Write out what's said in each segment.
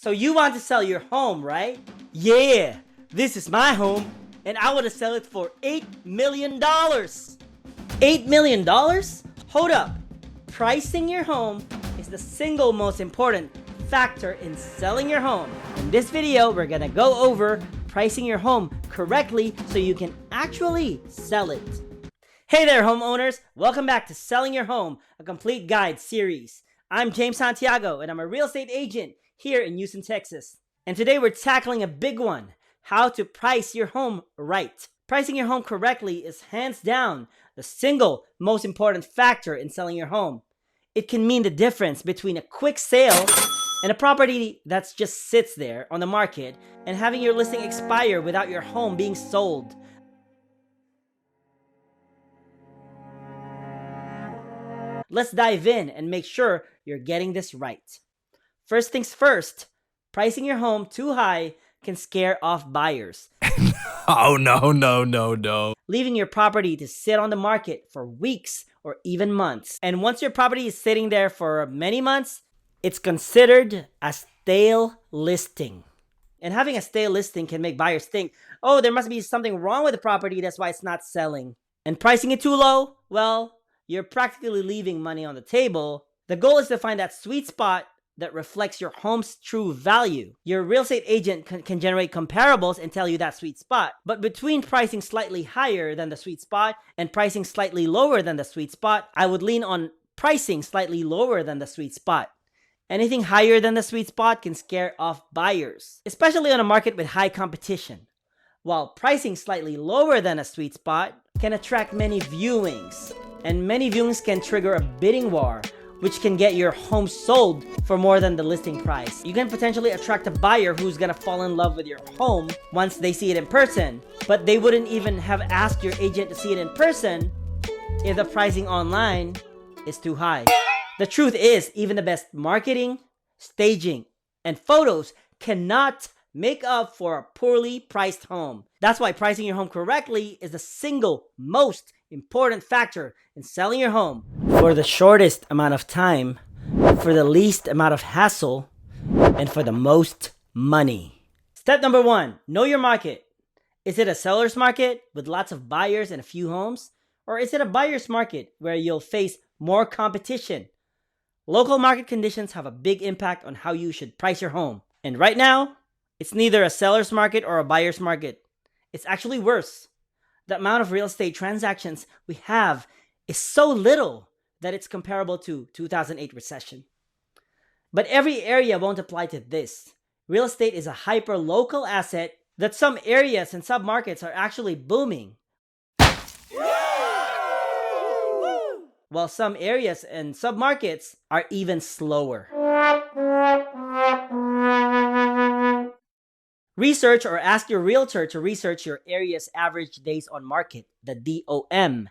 So you want to sell your home, right? Yeah, this is my home, and I want to sell it for $8 million. $8 million? Hold up. Pricing your home is the single most important factor in selling your home. In this video, we're gonna go over pricing your home correctly so you can actually sell it. Hey there, homeowners. Welcome back to Selling Your Home, a complete guide series. I'm James Santiago, and I'm a real estate agent here in Houston, Texas. And today we're tackling a big one: how to price your home right. Pricing your home correctly is hands down the single most important factor in selling your home. It can mean the difference between a quick sale and a property that just sits there on the market and having your listing expire without your home being sold. Let's dive in and make sure you're getting this right. First things first, pricing your home too high can scare off buyers. Oh, no. Leaving your property to sit on the market for weeks or even months. And once your property is sitting there for many months, it's considered a stale listing. And having a stale listing can make buyers think, oh, there must be something wrong with the property, that's why it's not selling. And pricing it too low, well, you're practically leaving money on the table. The goal is to find that sweet spot that reflects your home's true value. Your real estate agent can generate comparables and tell you that sweet spot. But between pricing slightly higher than the sweet spot and pricing slightly lower than the sweet spot, I would lean on pricing slightly lower than the sweet spot. Anything higher than the sweet spot can scare off buyers, especially on a market with high competition. While pricing slightly lower than a sweet spot can attract many viewings. And many viewings can trigger a bidding war, which can get your home sold for more than the listing price. You can potentially attract a buyer who's gonna fall in love with your home once they see it in person, but they wouldn't even have asked your agent to see it in person if the pricing online is too high. The truth is, even the best marketing, staging, and photos cannot make up for a poorly priced home. That's why pricing your home correctly is the single most important factor in selling your home for the shortest amount of time, for the least amount of hassle, and for the most money. Step number 1, know your market. Is it a seller's market with lots of buyers and a few homes? Or is it a buyer's market where you'll face more competition? Local market conditions have a big impact on how you should price your home. And right now, it's neither a seller's market or a buyer's market. It's actually worse. The amount of real estate transactions we have is so little that it's comparable to 2008 recession. But every area won't apply to this. Real estate is a hyper-local asset that some areas and submarkets are actually booming, while some areas and submarkets are even slower. Research or ask your realtor to research your area's average days on market, the DOM.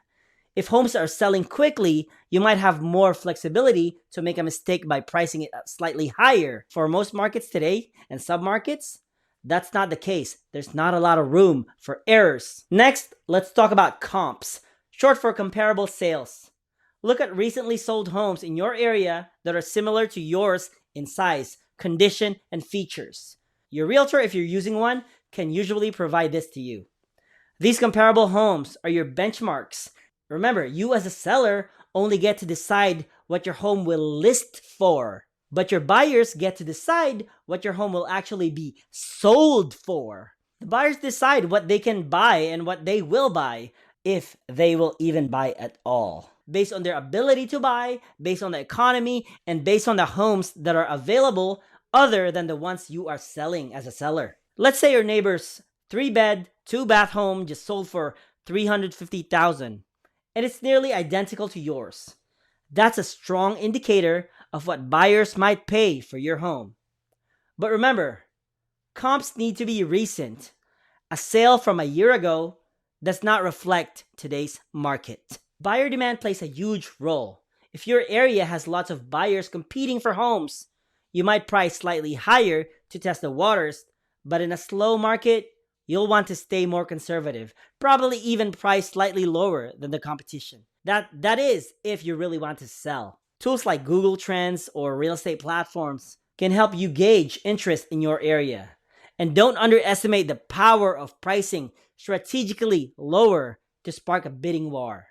If homes are selling quickly, you might have more flexibility to make a mistake by pricing it slightly higher. For most markets today and submarkets, that's not the case. There's not a lot of room for errors. Next, let's talk about comps, short for comparable sales. Look at recently sold homes in your area that are similar to yours in size, condition, and features. Your realtor, if you're using one, can usually provide this to you. These comparable homes are your benchmarks. Remember, you as a seller only get to decide what your home will list for, but your buyers get to decide what your home will actually be sold for. The buyers decide what they can buy and what they will buy, if they will even buy at all, based on their ability to buy, based on the economy, and based on the homes that are available other than the ones you are selling as a seller. Let's say your neighbor's 3-bed, 2-bath home just sold for $350,000, and it's nearly identical to yours. That's a strong indicator of what buyers might pay for your home. But remember, comps need to be recent. A sale from a year ago does not reflect today's market. Buyer demand plays a huge role. If your area has lots of buyers competing for homes, you might price slightly higher to test the waters, but in a slow market, you'll want to stay more conservative, probably even price slightly lower than the competition. That is if you really want to sell. Tools like Google Trends or real estate platforms can help you gauge interest in your area. And don't underestimate the power of pricing strategically lower to spark a bidding war.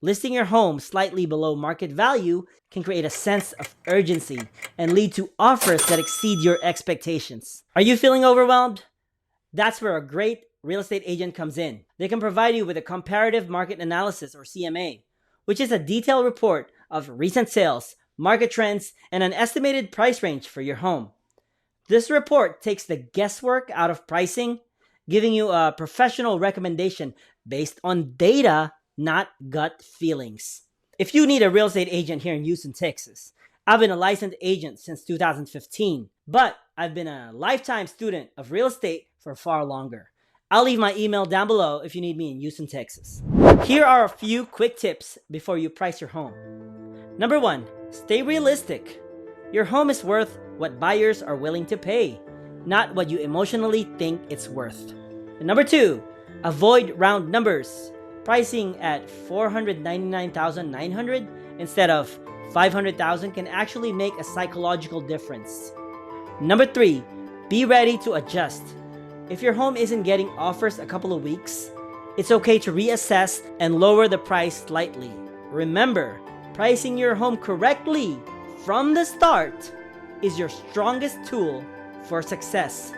Listing your home slightly below market value can create a sense of urgency and lead to offers that exceed your expectations. Are you feeling overwhelmed? That's where a great real estate agent comes in. They can provide you with a comparative market analysis, or CMA, which is a detailed report of recent sales, market trends, and an estimated price range for your home. This report takes the guesswork out of pricing, giving you a professional recommendation based on data, not gut feelings. If you need a real estate agent here in Houston, Texas, I've been a licensed agent since 2015, but I've been a lifetime student of real estate for far longer. I'll leave my email down below if you need me in Houston, Texas. Here are a few quick tips before you price your home. Number 1, stay realistic. Your home is worth what buyers are willing to pay, not what you emotionally think it's worth. And number 2, avoid round numbers. Pricing at $499,900 instead of $500,000 can actually make a psychological difference. Number 3, be ready to adjust. If your home isn't getting offers a couple of weeks, it's okay to reassess and lower the price slightly. Remember, pricing your home correctly from the start is your strongest tool for success.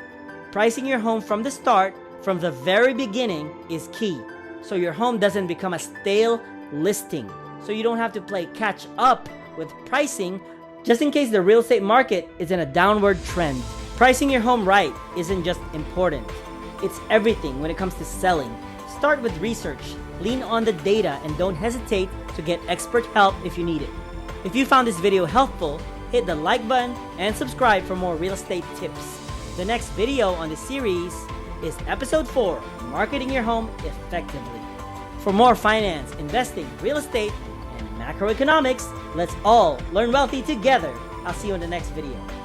Pricing your home from the start, from the very beginning, is key, so your home doesn't become a stale listing. So you don't have to play catch up with pricing just in case the real estate market is in a downward trend. Pricing your home right isn't just important, it's everything when it comes to selling. Start with research, lean on the data, and don't hesitate to get expert help if you need it. If you found this video helpful, hit the like button and subscribe for more real estate tips. The next video on the series is episode 4, Marketing Your Home Effectively. For more finance, investing, real estate, and macroeconomics, let's all learn wealthy together. I'll see you in the next video.